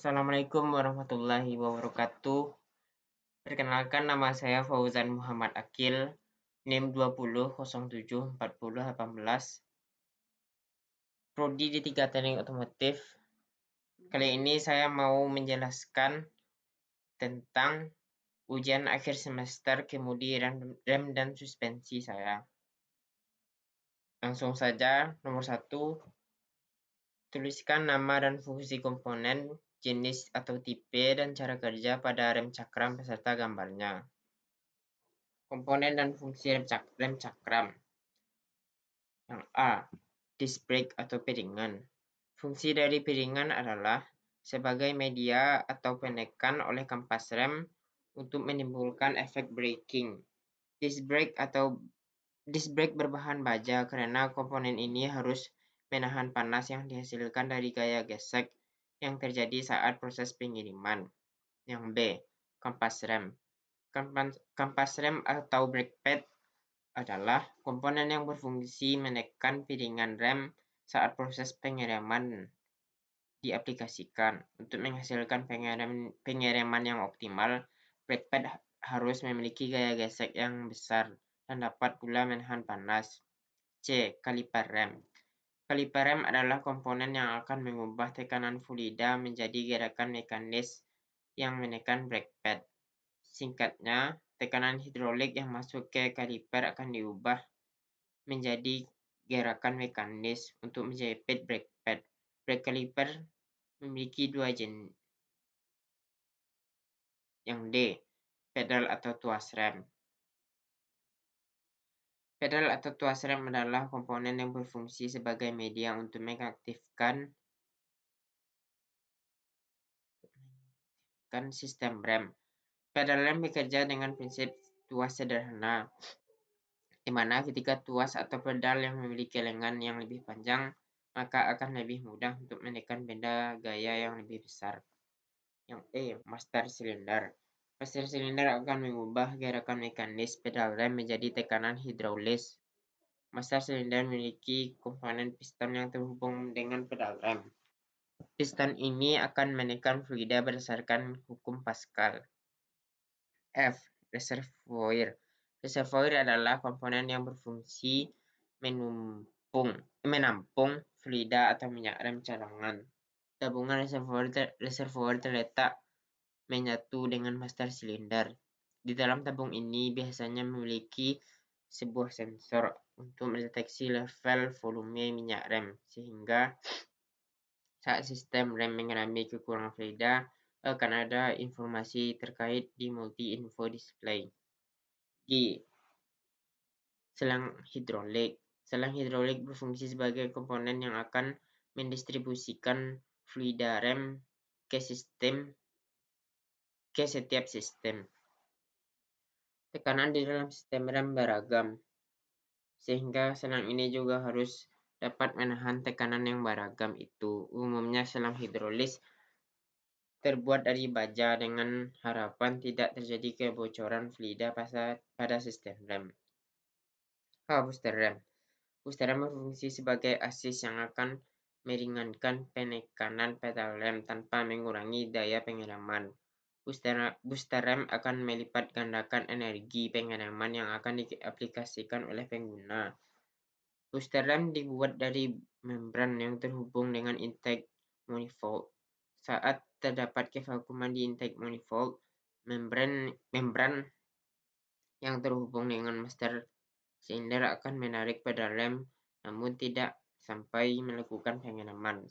Assalamualaikum warahmatullahi wabarakatuh. Perkenalkan, nama saya Fauzan Muhammad Akil, NIM 20074018, Prodi D3 Teknik Otomotif. Kali ini saya mau menjelaskan tentang ujian akhir semester kemudi rem dan suspensi saya. Langsung saja, nomor 1, tuliskan nama dan fungsi komponen, jenis atau tipe, dan cara kerja pada rem cakram beserta gambarnya. Komponen dan fungsi rem cakram. Yang A, disc brake atau piringan. Fungsi dari piringan adalah sebagai media atau penekan oleh kampas rem untuk menimbulkan efek braking. Disc brake berbahan baja karena komponen ini harus menahan panas yang dihasilkan dari gaya gesek yang terjadi saat proses pengiriman. Yang B, kampas rem. Kampas rem atau brake pad adalah komponen yang berfungsi menekan piringan rem saat proses pengereman diaplikasikan. Untuk menghasilkan pengereman yang optimal, brake pad harus memiliki gaya gesek yang besar dan dapat pula menahan panas. C, kaliper rem. Kaliper rem adalah komponen yang akan mengubah tekanan fluida menjadi gerakan mekanis yang menekan brake pad. Singkatnya, tekanan hidrolik yang masuk ke kaliper akan diubah menjadi gerakan mekanis untuk menjepit brake pad. Brake kaliper memiliki dua jenis. Yang D, pedal atau tuas rem. Pedal atau tuas rem adalah komponen yang berfungsi sebagai media untuk mengaktifkan sistem rem. Pedal rem bekerja dengan prinsip tuas sederhana, di mana ketika tuas atau pedal yang memiliki lengan yang lebih panjang, maka akan lebih mudah untuk menekan benda gaya yang lebih besar. Yang E, master silinder. Master silinder akan mengubah gerakan mekanis pedal rem menjadi tekanan hidrolis. Master silinder memiliki komponen piston yang terhubung dengan pedal rem. Piston ini akan menekan fluida berdasarkan hukum Pascal. F, reservoir. Reservoir adalah komponen yang berfungsi menampung fluida atau minyak rem cadangan. Tabungan reservoir terletak menyatu dengan master silinder. Di dalam tabung ini biasanya memiliki sebuah sensor untuk mendeteksi level volume minyak rem, sehingga saat sistem rem mengalami kekurangan fluida, akan ada informasi terkait di multi-info display. G, selang hidrolik. Selang hidrolik berfungsi sebagai komponen yang akan mendistribusikan fluida rem ke setiap sistem. Tekanan di dalam sistem rem beragam, sehingga selang ini juga harus dapat menahan tekanan yang beragam itu. Umumnya selang hidrolis terbuat dari baja dengan harapan tidak terjadi kebocoran fluida pada sistem rem. Booster rem. Booster rem berfungsi sebagai asis yang akan meringankan penekanan pedal rem tanpa mengurangi daya pengereman. Booster rem akan melipat gandakan energi pengereman yang akan diaplikasikan oleh pengguna. Booster rem dibuat dari membran yang terhubung dengan intake manifold. Saat terdapat kevakuman di intake manifold, membran yang terhubung dengan master silinder akan menarik pedal rem, namun tidak sampai melakukan pengereman.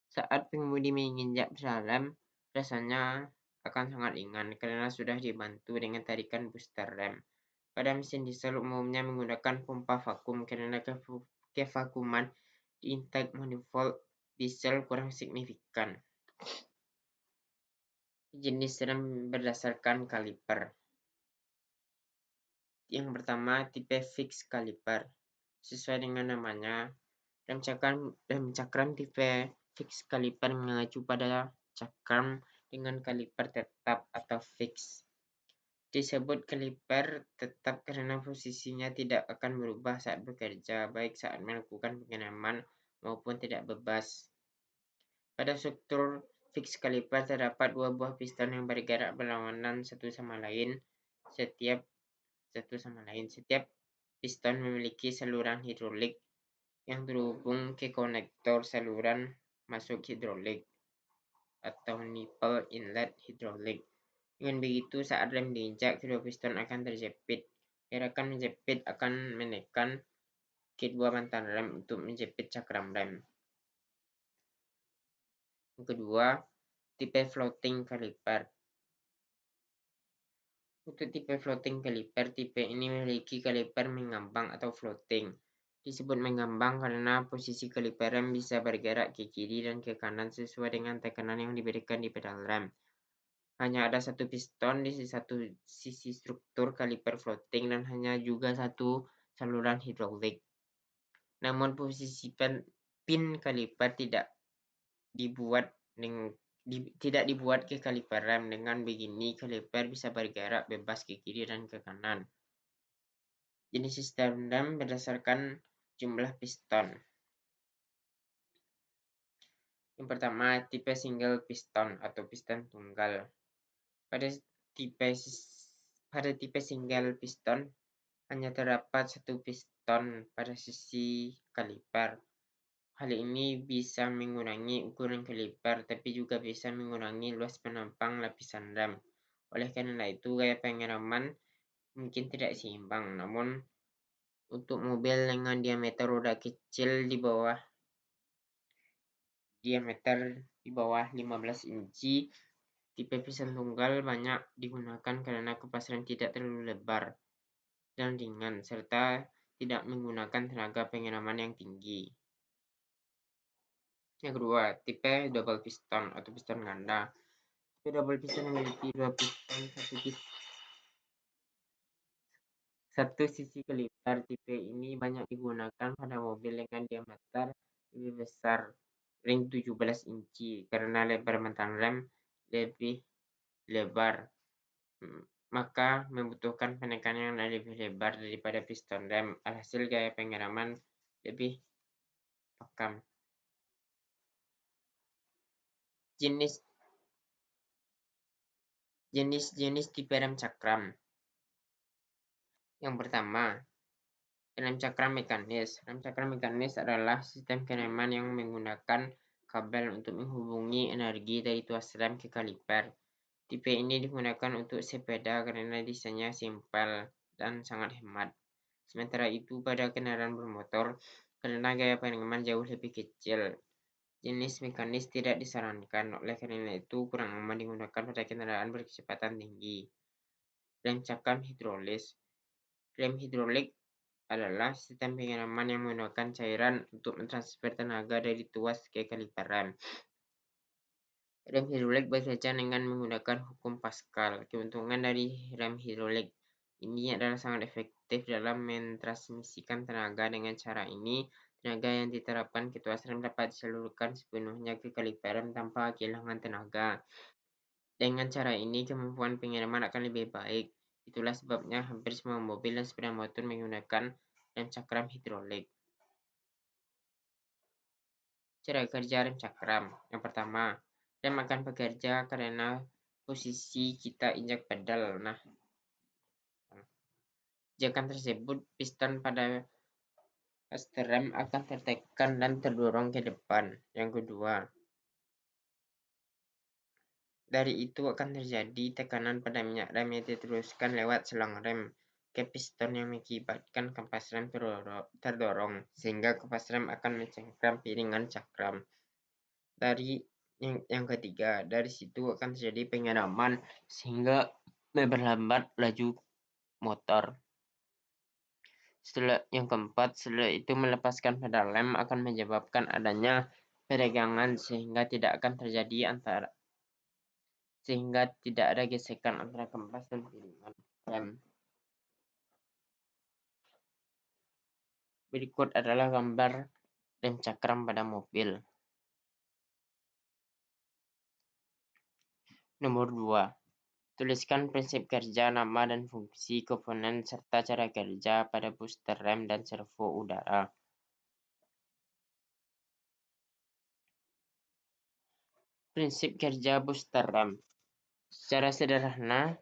Saat pengemudi menginjak pedal rem, rasanya akan sangat ringan karena sudah dibantu dengan tarikan booster rem. Pada mesin diesel umumnya menggunakan pompa vakum karena kevakuman di intake manifold diesel kurang signifikan. Jenis rem berdasarkan kaliper. Yang pertama, tipe fix kaliper. Sesuai dengan namanya, rem cakram tipe fix kaliper mengacu pada cakram dengan kaliper tetap atau fix. Disebut kaliper tetap karena posisinya tidak akan berubah saat bekerja, baik saat melakukan pengereman maupun tidak bebas. Pada struktur fix kaliper terdapat dua buah piston yang bergerak berlawanan satu sama lain. Setiap piston memiliki saluran hidrolik yang terhubung ke konektor saluran masuk hidrolik atau nipple inlet hidrolik. Dengan begitu, saat rem diinjak, kedua piston akan terjepit. Gerakan menjepit akan menekan kedua mantan rem untuk menjepit cakram rem. Yang kedua, tipe floating caliper. Untuk tipe floating caliper, tipe ini memiliki kaliper mengambang atau floating. Disebut mengambang karena posisi kaliper rem bisa bergerak ke kiri dan ke kanan sesuai dengan tekanan yang diberikan di pedal rem. Hanya ada satu piston di satu sisi struktur kaliper floating dan hanya juga satu saluran hidrolik. Namun posisi pin kaliper tidak dibuat ke kaliper rem. Dengan begini, kaliper bisa bergerak bebas ke kiri dan ke kanan. Jenis sistem rem berdasarkan jumlah piston. Yang pertama, tipe single piston atau piston tunggal. Pada tipe single piston, hanya terdapat satu piston pada sisi kaliper. Hal ini bisa mengurangi ukuran kaliper, tapi juga bisa mengurangi luas penampang lapisan rem. Oleh karena itu, gaya pengereman mungkin tidak seimbang. Namun, untuk mobil dengan diameter roda kecil di bawah 15 inci, tipe piston tunggal banyak digunakan karena kipas rem tidak terlalu lebar dan ringan, serta tidak menggunakan tenaga pengereman yang tinggi. Yang kedua, tipe double piston atau piston ganda. Tipe double piston memiliki dua piston satu sisi kaliper. Tipe ini banyak digunakan pada mobil dengan diameter lebih besar, ring 17 inci, karena lebar mantan rem lebih lebar, maka membutuhkan penekanan yang lebih lebar daripada piston rem. Alhasil gaya pengereman lebih pekam. Jenis tipe rem cakram. Yang pertama, rem cakram mekanis. Rem cakram mekanis adalah sistem pengereman yang menggunakan kabel untuk menghubungi energi dari tuas rem ke kaliper. Tipe ini digunakan untuk sepeda karena desainnya simpel dan sangat hemat. Sementara itu, pada kendaraan bermotor, karena gaya pengereman jauh lebih kecil, jenis mekanis tidak disarankan. Oleh karena itu, kurang aman digunakan pada kendaraan berkecepatan tinggi. Rem cakram hidrolis. Rem hidrolik adalah sistem pengereman yang menggunakan cairan untuk mentransfer tenaga dari tuas ke kaliper rem. Rem hidrolik bekerja dengan menggunakan hukum Pascal. Keuntungan dari rem hidrolik ini adalah sangat efektif dalam mentransmisikan tenaga. Dengan cara ini, tenaga yang diterapkan ke tuas rem dapat disalurkan sepenuhnya ke kaliper rem tanpa kehilangan tenaga. Dengan cara ini, kemampuan pengereman akan lebih baik. Itulah sebabnya hampir semua mobil dan sepeda motor menggunakan rem cakram hidrolik. Cara kerja rem cakram. Yang pertama, rem akan bekerja karena posisi kita injak pedal. Injakan tersebut, piston pada haste rem akan tertekan dan terdorong ke depan. Yang kedua, dari itu akan terjadi tekanan pada minyak rem yang diteruskan lewat selang rem ke piston yang mengakibatkan kapas rem terdorong, sehingga kapas rem akan mencengkram piringan cakram. Yang ketiga, dari situ akan terjadi pengereman sehingga memperlambat laju motor. Yang keempat, setelah itu melepaskan pedal rem akan menyebabkan adanya peregangan sehingga tidak ada gesekan antara kampas dan piringan rem. Berikut adalah gambar rem cakram pada mobil. Nomor 2. Tuliskan prinsip kerja, nama dan fungsi komponen serta cara kerja pada booster rem dan servo udara. Prinsip kerja booster rem. Secara sederhana,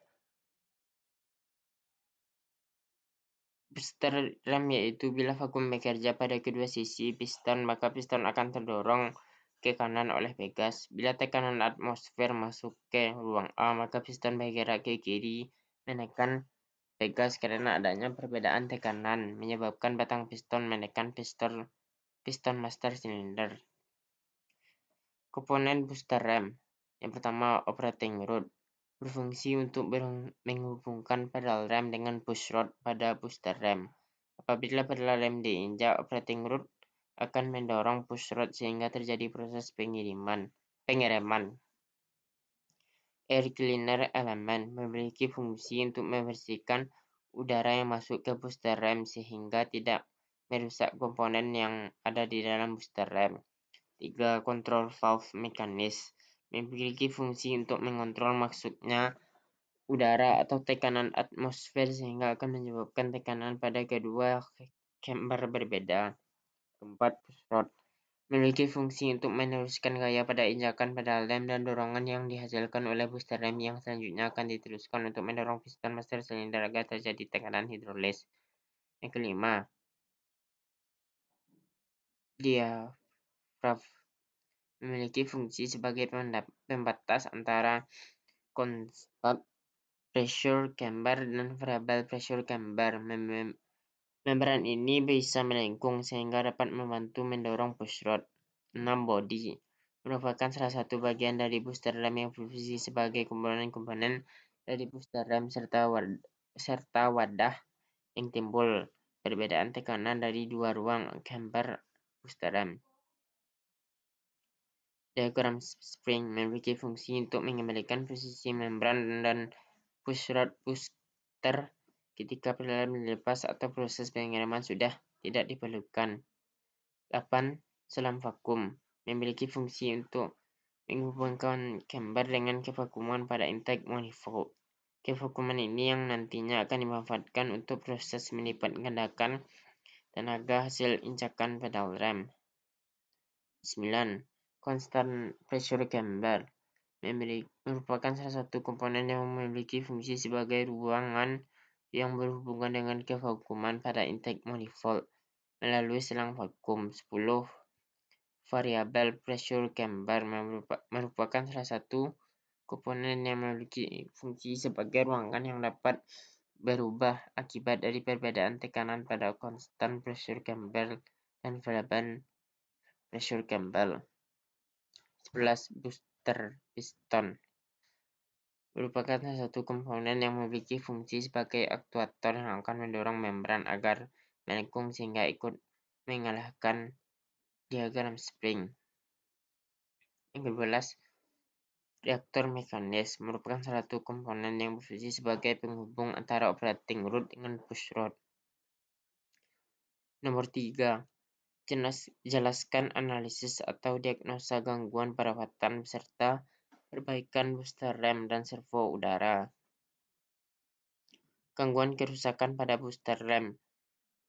booster rem yaitu bila vakum bekerja pada kedua sisi piston, maka piston akan terdorong ke kanan oleh pegas. Bila tekanan atmosfer masuk ke ruang A, maka piston bergerak ke kiri menekan pegas karena adanya perbedaan tekanan menyebabkan batang piston menekan piston master silinder. Komponen booster rem. Yang pertama, operating rod. Berfungsi untuk menghubungkan pedal rem dengan push rod pada booster rem. Apabila pedal rem diinjak, operating rod akan mendorong push rod sehingga terjadi proses pengereman. Air cleaner element memiliki fungsi untuk membersihkan udara yang masuk ke booster rem sehingga tidak merusak komponen yang ada di dalam booster rem. 3. Control valve mekanis memiliki fungsi untuk mengontrol masuknya udara atau tekanan atmosfer sehingga akan menyebabkan tekanan pada kedua chamber berbeda. 4. Push rod memiliki fungsi untuk meneruskan gaya pada injakan pedal rem dan dorongan yang dihasilkan oleh booster rem yang selanjutnya akan diteruskan untuk mendorong piston master silinder agar terjadi tekanan hidrolis. Yang kelima, diaphragm memiliki fungsi sebagai pembatas antara constant pressure chamber dan variable pressure chamber. Membran ini bisa melengkung sehingga dapat membantu mendorong push rod. 6. Body merupakan salah satu bagian dari booster rem yang berfungsi sebagai komponen-komponen dari booster rem serta wadah yang timbul perbedaan tekanan dari dua ruang chamber booster rem. Diagram spring memiliki fungsi untuk mengembalikan posisi membran dan push rod booster ketika pedal rem dilepas atau proses pengereman sudah tidak diperlukan. 8. Selang vakum memiliki fungsi untuk menghubungkan chamber dengan kevakuman pada intake manifold. Kevakuman ini yang nantinya akan dimanfaatkan untuk proses melipat gandakan tenaga hasil injakan pedal rem. 9. Constant pressure chamber merupakan salah satu komponen yang memiliki fungsi sebagai ruangan yang berhubungan dengan kevakuman pada intake manifold melalui selang vakum. 10. Variable pressure chamber merupakan salah satu komponen yang memiliki fungsi sebagai ruangan yang dapat berubah akibat dari perbedaan tekanan pada constant pressure chamber dan variable pressure chamber. 11. Booster piston merupakan salah satu komponen yang memiliki fungsi sebagai aktuator yang akan mendorong membran agar melengkung sehingga ikut mengalahkan diagram spring. Yang ke-12, reaktor mekanis merupakan salah satu komponen yang berfungsi sebagai penghubung antara operating rod dengan push rod. Nomor 3, jelaskan analisis atau diagnosa gangguan perawatan beserta perbaikan booster rem dan servo udara. Gangguan kerusakan pada booster rem.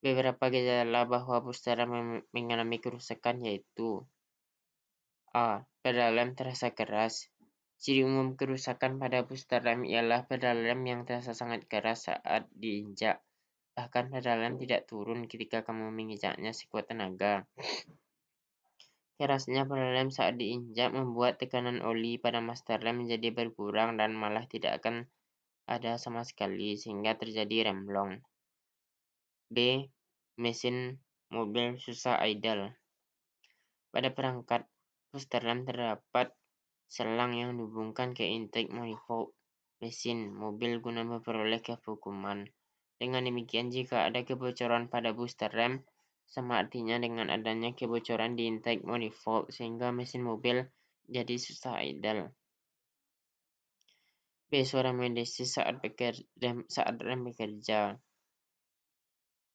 Beberapa gejala bahwa booster rem mengalami kerusakan yaitu: A. Pedal rem terasa keras. Ciri umum kerusakan pada booster rem ialah pedal rem yang terasa sangat keras saat diinjak. Bahkan pedal rem tidak turun ketika kamu menginjaknya sekuat tenaga. Kerasnya pedal rem saat diinjak membuat tekanan oli pada master rem menjadi berkurang dan malah tidak akan ada sama sekali sehingga terjadi remblong. B. Mesin mobil susah idle. Pada perangkat booster rem terdapat selang yang dihubungkan ke intake manifold mesin mobil guna memperoleh kevakuman. Dengan demikian, jika ada kebocoran pada booster rem, sama artinya dengan adanya kebocoran di intake manifold sehingga mesin mobil jadi susah idle. B. Suara mendesis saat rem bekerja.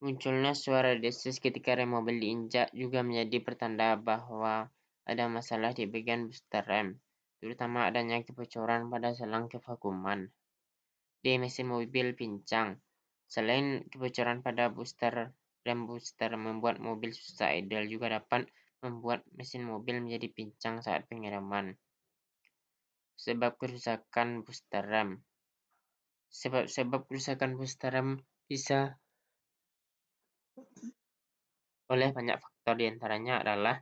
Munculnya suara desis ketika rem mobil diinjak juga menjadi pertanda bahwa ada masalah di bagian booster rem, terutama adanya kebocoran pada selang kevakuman. D. Mesin mobil pincang. Selain kebocoran pada rem booster membuat mobil susah idle, juga dapat membuat mesin mobil menjadi pincang saat pengereman. Sebab kerusakan booster RAM. Sebab kerusakan booster RAM bisa oleh banyak faktor, diantaranya adalah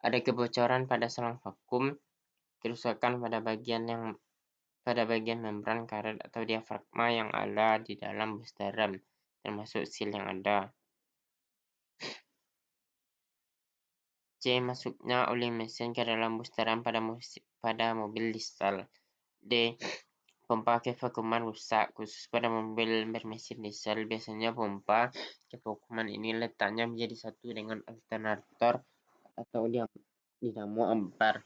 ada kebocoran pada selang vakum, kerusakan pada bagian membran karet atau diafragma yang ada di dalam booster RAM, termasuk seal yang ada. C. Masuknya oli mesin ke dalam booster RAM pada mobil diesel. D. Pompa kevakuman rusak, khusus pada mobil bermesin diesel. Biasanya pompa kevakuman ini letaknya menjadi satu dengan alternator atau dinamo ampar.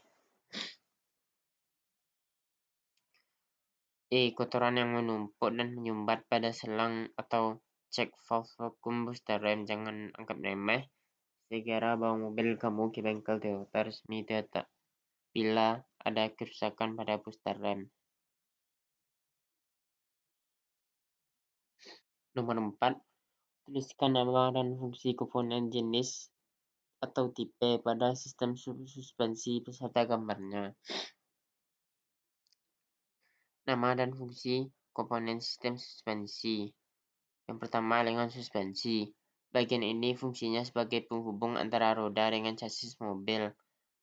E. Kotoran yang menumpuk dan menyumbat pada selang atau cek valve vakum booster RAM. Jangan anggap remeh. Segera bawa mobil kamu ke bengkel Toyota resmi Toyota bila ada kerusakan pada booster RAM. Nomor 4. Tuliskan nama dan fungsi komponen, jenis atau tipe pada sistem suspensi beserta gambarnya. Nama dan fungsi komponen sistem suspensi. Yang pertama, lengan suspensi. Bagian ini fungsinya sebagai penghubung antara roda dengan chassis mobil.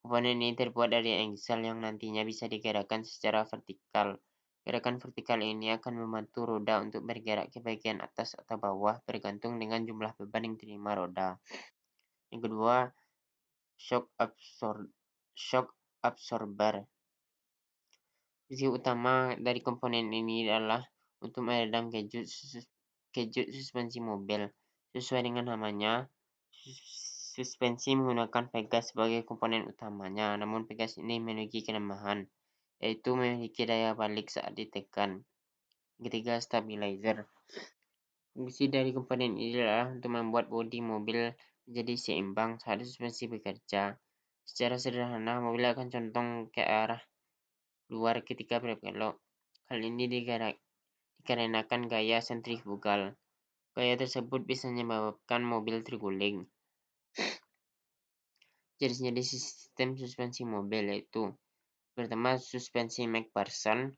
Komponen ini terbuat dari engsel yang nantinya bisa digerakkan secara vertikal. Gerakan vertikal ini akan membantu roda untuk bergerak ke bagian atas atau bawah bergantung dengan jumlah beban yang diterima roda. Yang kedua, shock absorber. Fungsi utama dari komponen ini adalah untuk meredam kejut suspensi mobil. Sesuai dengan namanya, suspensi menggunakan pegas sebagai komponen utamanya, namun pegas ini memiliki kelemahan, yaitu memiliki daya balik saat ditekan. Ketiga, stabilizer. Fungsi dari komponen ini adalah untuk membuat bodi mobil menjadi seimbang saat suspensi bekerja. Secara sederhana, mobil akan condong ke arah luar ketika berbelok. Hal ini dikarenakan gaya sentrifugal. Gaya tersebut bisa menyebabkan mobil terguling. Jenis-jenis sistem suspensi mobil yaitu: pertama, suspensi McPherson,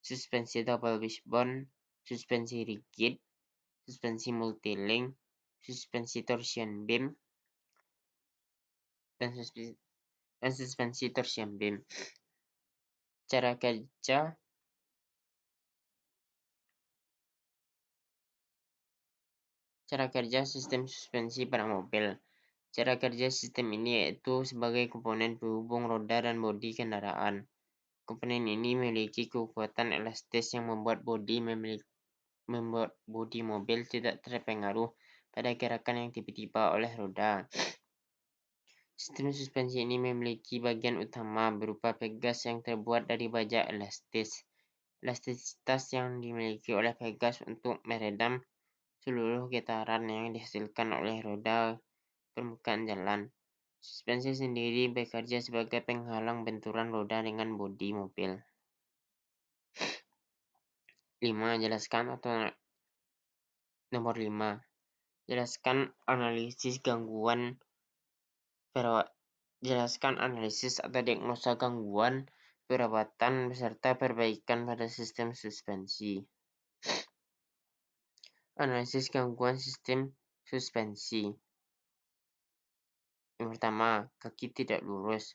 suspensi double wishbone, suspensi rigid, suspensi multilink, suspensi torsion beam, dan suspensi torsion beam. Cara kerja sistem suspensi pada mobil. Cara kerja sistem ini yaitu sebagai komponen penghubung roda dan bodi kendaraan. Komponen ini memiliki kekuatan elastis yang membuat bodi mobil tidak terpengaruh pada gerakan yang tiba-tiba oleh roda. Sistem suspensi ini memiliki bagian utama berupa pegas yang terbuat dari baja elastis. Elastisitas yang dimiliki oleh pegas untuk meredam seluruh getaran yang dihasilkan oleh roda permukaan jalan. Suspensi sendiri bekerja sebagai penghalang benturan roda dengan bodi mobil. 5. Jelaskan analisis atau diagnosa gangguan perawatan beserta perbaikan pada sistem suspensi. Analisis gangguan sistem suspensi. Yang pertama, kaki tidak lurus.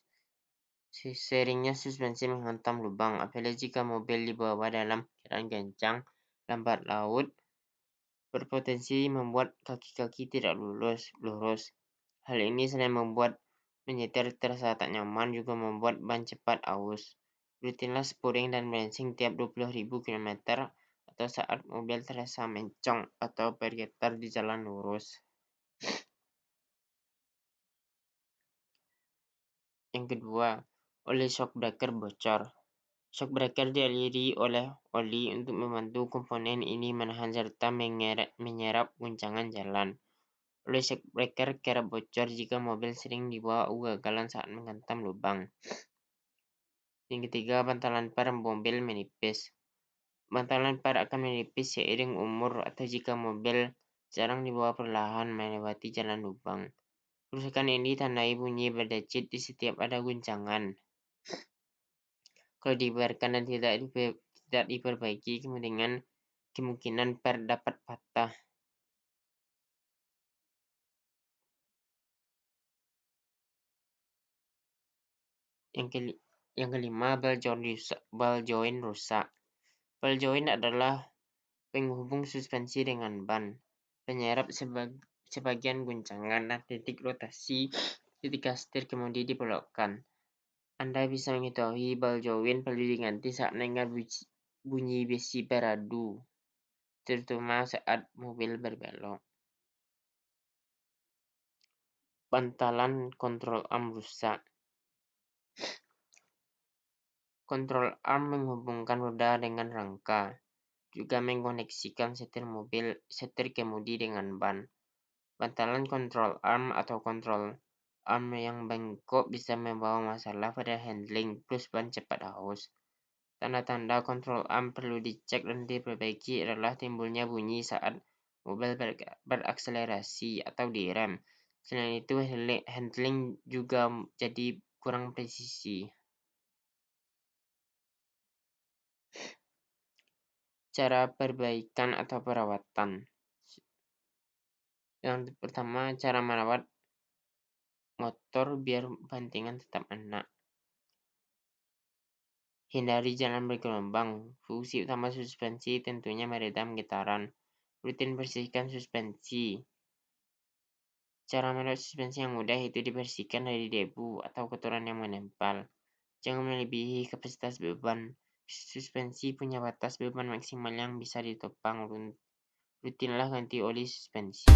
Seringnya suspensi menghantam lubang, apalagi jika mobil dibawa dalam keadaan kencang, lambat laut, berpotensi membuat kaki-kaki tidak lurus. Hal ini selain membuat menyetir terasa tak nyaman, juga membuat ban cepat aus. Rutinlah spuring dan balancing tiap 20.000 km atau saat mobil terasa mencong atau bergetar di jalan lurus. Yang kedua, oli shock breaker bocor. Shock breaker dialiri oleh oli untuk membantu komponen ini menahan serta menyerap guncangan jalan. Oli shock breaker kerap bocor jika mobil sering dibawa ugagalan saat menghantam lubang. Yang ketiga, bantalan par mobil menipis. Bantalan par akan menipis seiring umur atau jika mobil jarang dibawa perlahan melewati jalan lubang. Kerusakan ini ditandai bunyi berdecit di setiap ada guncangan. Kalau dibiarkan dan tidak diperbaiki, kemungkinan per dapat patah. Yang kelima, ball joint rusak. Ball joint adalah penghubung suspensi dengan ban, penyerap sebagian guncangan dan titik rotasi ketika setir kemudi dibelokkan. Anda bisa mengetahui ball joint perlu diganti saat mendengar bunyi besi beradu, terutama saat mobil berbelok. Bantalan kontrol arm rusak. Kontrol arm menghubungkan roda dengan rangka, juga mengkoneksikan setir kemudi dengan ban. Bantalan kontrol arm atau kontrol arm yang bengkok bisa membawa masalah pada handling plus ban cepat haus. Tanda-tanda kontrol arm perlu dicek dan diperbaiki adalah timbulnya bunyi saat mobil berakselerasi atau direm. Selain itu, handling juga jadi kurang presisi. Cara perbaikan atau perawatan. Yang pertama, cara merawat motor biar bantingan tetap enak. Hindari jalan bergelombang. Fungsi utama suspensi tentunya meredam getaran. Rutin bersihkan suspensi. Cara merawat suspensi yang mudah itu dibersihkan dari debu atau kotoran yang menempel. Jangan melebihi kapasitas beban. Suspensi punya batas beban maksimal yang bisa ditopang. Rutinlah ganti oli suspensi.